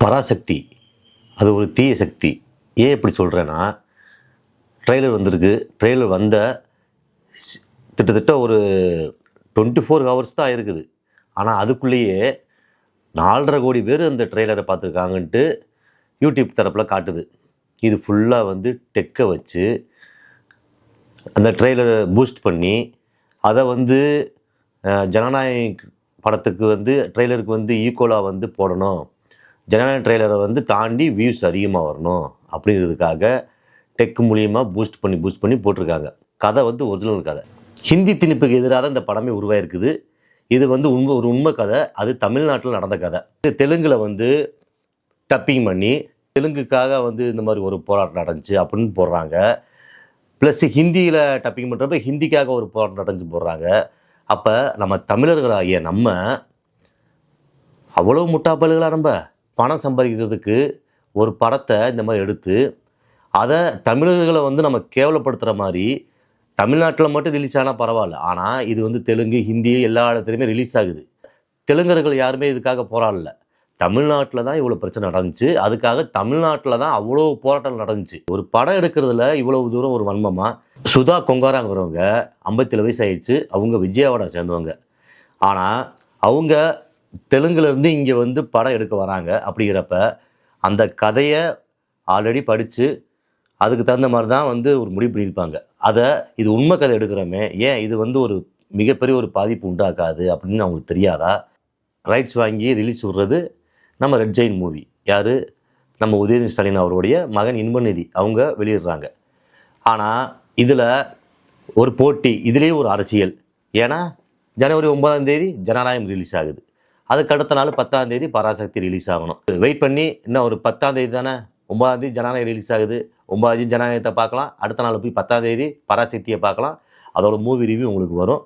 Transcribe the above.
பராசக்தி அது ஒரு தீய சக்தி. ஏன் இப்படி சொல்கிறேன்னா, ட்ரெய்லர் வந்திருக்கு. ட்ரெய்லர் வந்த கிட்டத்தட்ட ஒரு 24 ஹவர்ஸ் தான் ஆயிருக்குது. ஆனால் அதுக்குள்ளேயே 4.5 கோடி பேர் அந்த ட்ரெய்லரை பார்த்துருக்காங்கன்ட்டு யூடியூப் தரப்பில் காட்டுது. இது ஃபுல்லாக வந்து டெக்கை வச்சு அந்த ட்ரெய்லரை பூஸ்ட் பண்ணி அதை வந்து ஜனநாயக படத்துக்கு வந்து ட்ரெய்லருக்கு வந்து ஈக்குவலாக வந்து போடணும், ஜனநாயக ட்ரெய்லரை வந்து தாண்டி வியூஸ் அதிகமாக வரணும் அப்படிங்கிறதுக்காக டெக் மூலியமாக பூஸ்ட் பண்ணி போட்டிருக்காங்க. கதை வந்து ஒரிஜினல் கதை. ஹிந்தி திணிப்புக்கு எதிராக இந்த படமே உருவாயிருக்குது. இது வந்து ஒரு உண்மை கதை. அது தமிழ்நாட்டில் நடந்த கதை. தெலுங்கில் வந்து டப்பிங் பண்ணி தெலுங்குக்காக வந்து இந்த மாதிரி ஒரு போராட்டம் நடந்துச்சு அப்படின்னு போடுறாங்க. ப்ளஸ் ஹிந்தியில் டப்பிங் பண்ணுறப்ப ஹிந்திக்காக ஒரு போராட்டம் நடந்துச்சு போடுறாங்க. அப்போ நம்ம தமிழர்களாகிய நம்ம அவ்வளோ முட்டாப்பல்களாக நம்ம பணம் சம்பாதிக்கிறதுக்கு ஒரு படத்தை இந்த மாதிரி எடுத்து அதை தமிழர்களை வந்து நம்ம கேவலப்படுத்துகிற மாதிரி தமிழ்நாட்டில் மட்டும் ரிலீஸ் ஆனால் பரவாயில்ல. ஆனால் இது வந்து தெலுங்கு, ஹிந்தி எல்லா இடத்துலையுமே ரிலீஸ் ஆகுது. தெலுங்கர்கள் யாருமே இதுக்காக போராடல. தமிழ்நாட்டில் தான் இவ்வளோ பிரச்சனை நடந்துச்சு. அதுக்காக தமிழ்நாட்டில் தான் அவ்வளோ போராட்டம் நடந்துச்சு. ஒரு படம் எடுக்கிறதுல இவ்வளவு தூரம் ஒரு வன்மமாக. சுதா கொங்காராங்கிறவங்க 57 வயசு ஆயிடுச்சு. அவங்க விஜயவாடா சேர்ந்தவங்க. ஆனால் அவங்க தெலுங்குலேருந்து இங்கே வந்து படம் எடுக்க வராங்க. அப்படிங்கிறப்ப அந்த கதையை ஆல்ரெடி படித்து அதுக்கு தகுந்த மாதிரி தான் வந்து ஒரு முடிவு பண்ணியிருப்பாங்க. அதை இது உண்மை கதை எடுக்கிறோமே, ஏன் இது வந்து ஒரு மிகப்பெரிய ஒரு பாதிப்பு உண்டாக்காது அப்படின்னு அவங்களுக்கு தெரியாதா? ரைட்ஸ் வாங்கி ரிலீஸ் விடுறது நம்ம ரெட் ஜெயின் மூவி. யார்? நம்ம உதயநிதி ஸ்டாலின் அவருடைய மகன் இன்பநிதி அவங்க வெளியிடுறாங்க. ஆனால் இதில் ஒரு போட்டி, இதுலேயே ஒரு அரசியல். ஏன்னா ஜனவரி 9ஆம் தேதி ஜனநாயகம் ரிலீஸ் ஆகுது. அதுக்கு அடுத்த நாள் 10ஆம் தேதி பராசக்தி ரிலீஸ் ஆகணும். வெயிட் பண்ணி இன்னும் ஒரு 10ஆம் தேதி தானே, 9ஆம் தேதி ஜனநாயகம் ரிலீஸ் ஆகுது. 9ஆம் தேதி ஜனநாயகத்தை பார்க்கலாம். அடுத்த நாள் போய் 10ஆம் தேதி பராசக்தியை பார்க்கலாம். அதோட மூவி ரிவ்யூ உங்களுக்கு வரும்.